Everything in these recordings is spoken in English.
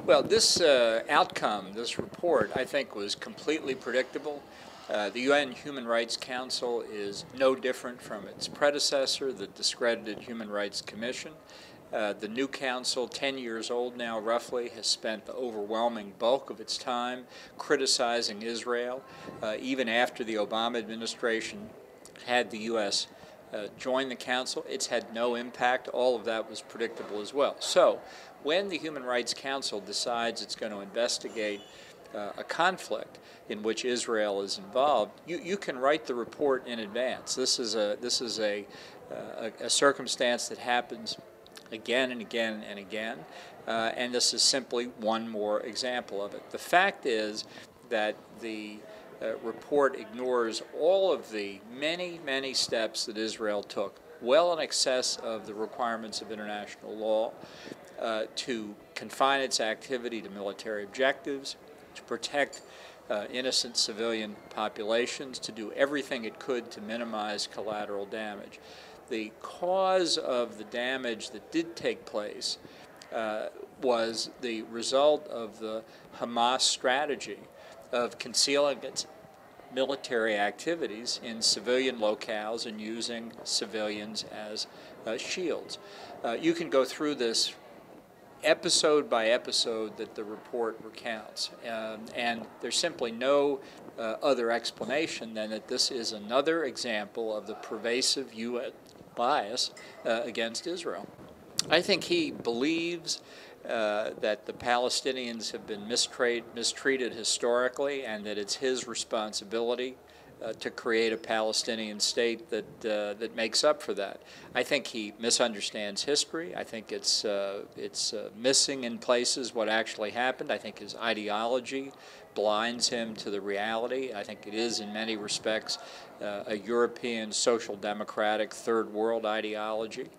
Well, this outcome, this report, I think was completely predictable. The UN Human Rights Council is no different from its predecessor, the discredited Human Rights Commission. The new council, 10 years old now roughly, has spent the overwhelming bulk of its time criticizing Israel. Even after the Obama administration had the U.S. Join the council, it's had no impact. All of that was predictable as well. So when the Human Rights Council decides it's going to investigate a conflict in which Israel is involved, you can write the report in advance. This is a circumstance that happens again and again and again, and this is simply one more example of it. The fact is that the report ignores all of the many steps that Israel took, well in excess of the requirements of international law, to confine its activity to military objectives, to protect innocent civilian populations, to do everything it could to minimize collateral damage. The cause of the damage that did take place was the result of the Hamas strategy of concealing its military activities in civilian locales and using civilians as shields. You can go through this episode by episode that the report recounts, and there's simply no other explanation than that this is another example of the pervasive U.S. bias against Israel. I think he believes that the Palestinians have been mistreated historically, and that it's his responsibility to create a Palestinian state that makes up for that. I think he misunderstands history. I think it's missing in places what actually happened. I think his ideology blinds him to the reality. I think it is, in many respects, a European social democratic third world ideology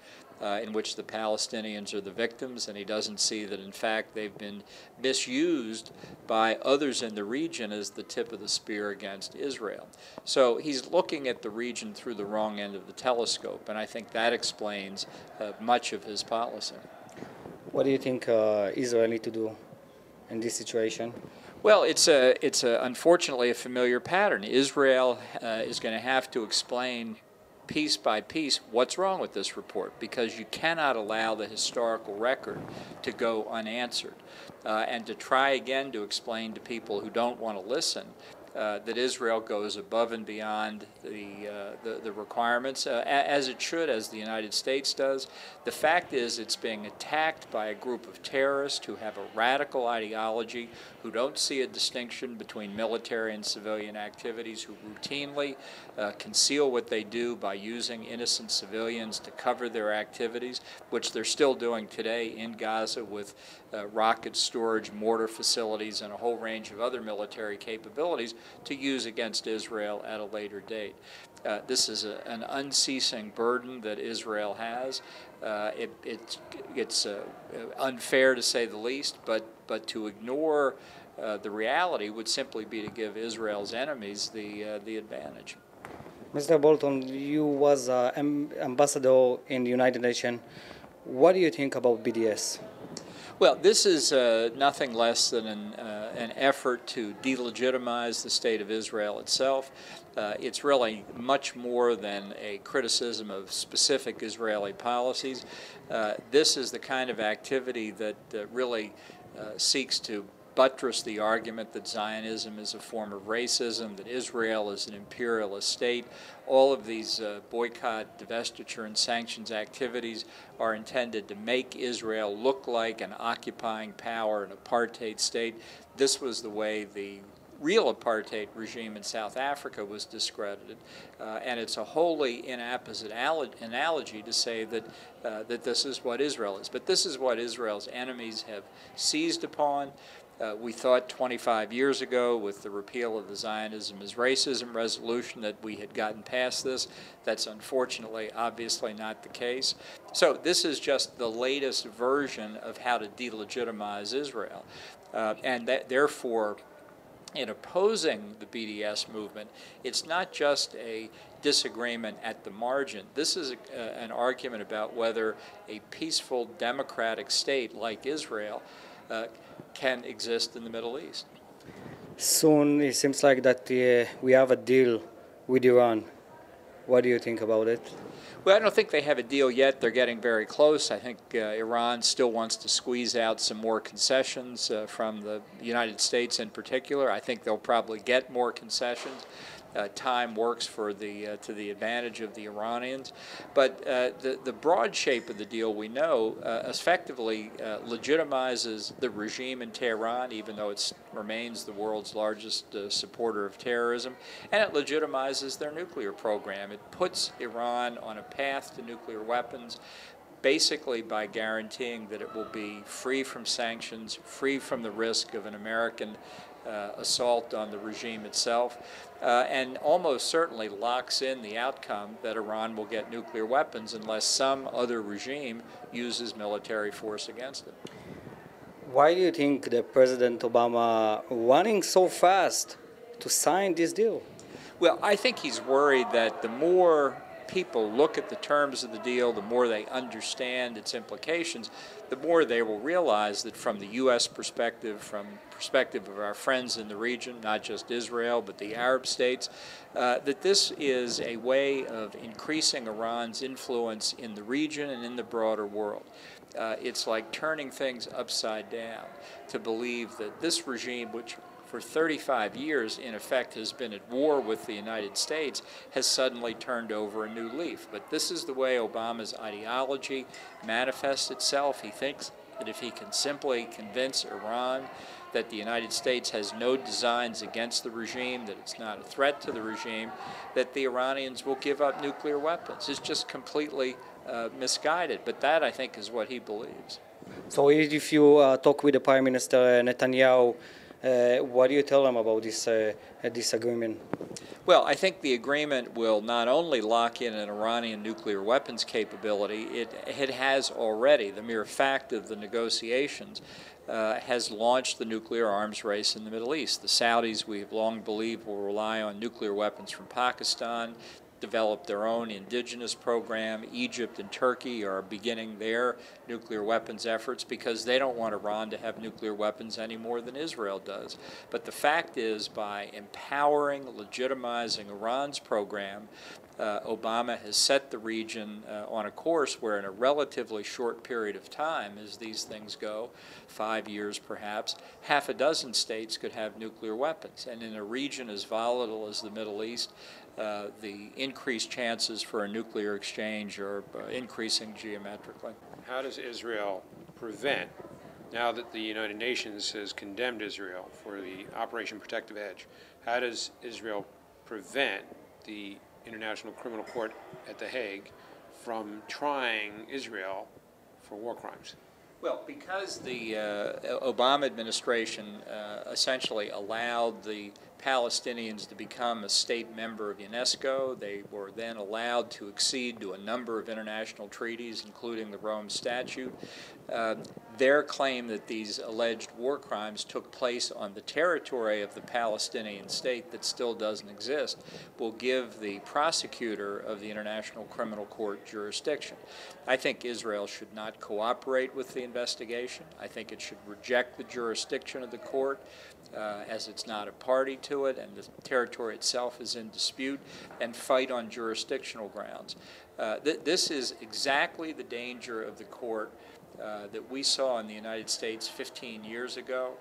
in which the Palestinians are the victims, and he doesn't see that, in fact, they've been misused by others in the region as the tip of the spear against Israel. So he's looking at the region through the wrong end of the telescope, and I think that explains much of his policy. What do you think Israel need to do in this situation? Well, it's unfortunately a familiar pattern. Israel is going to have to explain piece by piece what's wrong with this report, because you cannot allow the historical record to go unanswered, and to try again to explain to people who don't want to listen that Israel goes above and beyond the requirements, as it should, as the United States does. The fact is it's being attacked by a group of terrorists who have a radical ideology, who don't see a distinction between military and civilian activities, who routinely conceal what they do by using innocent civilians to cover their activities, which they're still doing today in Gaza with rocket storage, mortar facilities, and a whole range of other military capabilities to use against Israel at a later date. This is an unceasing burden that Israel has. It's unfair to say the least, but to ignore the reality would simply be to give Israel's enemies the advantage. Mr. Bolton, you was ambassador in the United Nations. What do you think about BDS? Well, this is nothing less than an effort to delegitimize the state of Israel itself. It's really much more than a criticism of specific Israeli policies. This is the kind of activity that really seeks to buttress the argument that Zionism is a form of racism, that Israel is an imperialist state. All of these boycott, divestiture, and sanctions activities are intended to make Israel look like an occupying power, an apartheid state. This was the way the real apartheid regime in South Africa was discredited, and it's a wholly inapposite analogy to say that this is what Israel is. But this is what Israel's enemies have seized upon. We thought 25 years ago, with the repeal of the Zionism is Racism resolution, that we had gotten past this. That's unfortunately, obviously not the case. So this is just the latest version of how to delegitimize Israel. And that, therefore, in opposing the BDS movement, it's not just a disagreement at the margin. This is an argument about whether a peaceful democratic state like Israel can exist in the Middle East. Soon it seems like that we have a deal with Iran. What do you think about it? Well, I don't think they have a deal yet. They're getting very close. I think Iran still wants to squeeze out some more concessions from the United States in particular. I think they'll probably get more concessions. Time works for to the advantage of the Iranians. But the broad shape of the deal, we know, effectively legitimizes the regime in Tehran, even though it remains the world's largest supporter of terrorism, and it legitimizes their nuclear program. It puts Iran on a path to nuclear weapons, basically by guaranteeing that it will be free from sanctions, free from the risk of an American assault on the regime itself, and almost certainly locks in the outcome that Iran will get nuclear weapons unless some other regime uses military force against it. Why do you think that President Obama running so fast to sign this deal? Well, I think he's worried that the more people look at the terms of the deal, the more they understand its implications, the more they will realize that from the U.S. perspective, from perspective of our friends in the region, not just Israel, but the Arab states, that this is a way of increasing Iran's influence in the region and in the broader world. It's like turning things upside down to believe that this regime, which for 35 years, in effect, has been at war with the United States, has suddenly turned over a new leaf. But this is the way Obama's ideology manifests itself. He thinks that if he can simply convince Iran that the United States has no designs against the regime, that it's not a threat to the regime, that the Iranians will give up nuclear weapons. It's just completely misguided. But that, I think, is what he believes. So if you talk with the Prime Minister Netanyahu, what do you tell them about this agreement? Well, I think the agreement will not only lock in an Iranian nuclear weapons capability, it has already. The mere fact of the negotiations has launched the nuclear arms race in the Middle East. The Saudis, we have long believed, will rely on nuclear weapons from Pakistan, develop their own indigenous program. Egypt and Turkey are beginning their nuclear weapons efforts because they don't want Iran to have nuclear weapons any more than Israel does. But the fact is, by empowering, legitimizing Iran's program, Obama has set the region on a course where in a relatively short period of time, as these things go, 5 years perhaps, half a dozen states could have nuclear weapons. And in a region as volatile as the Middle East, the increased chances for a nuclear exchange are increasing geometrically. How does Israel prevent, now that the United Nations has condemned Israel for the Operation Protective Edge, how does Israel prevent the International Criminal Court at The Hague from trying Israel for war crimes? Well, because the Obama administration essentially allowed the Palestinians to become a state member of UNESCO, they were then allowed to accede to a number of international treaties, including the Rome Statute. Their claim that these alleged war crimes took place on the territory of the Palestinian state that still doesn't exist will give the prosecutor of the International Criminal Court jurisdiction. I think Israel should not cooperate with the investigation. I think it should reject the jurisdiction of the court as it's not a party to it and the territory itself is in dispute, and fight on jurisdictional grounds. This is exactly the danger of the court that we saw in the United States 15 years ago.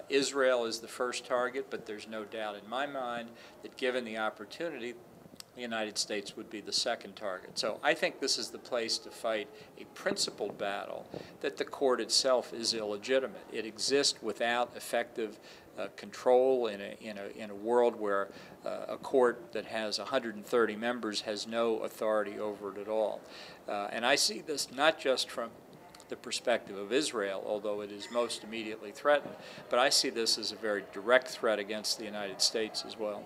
Israel is the first target, but there's no doubt in my mind that given the opportunity, the United States would be the second target. So I think this is the place to fight a principled battle that the court itself is illegitimate. It exists without effective control in a world where a court that has 130 members has no authority over it at all. And I see this not just from the perspective of Israel, although it is most immediately threatened, but I see this as a very direct threat against the United States as well.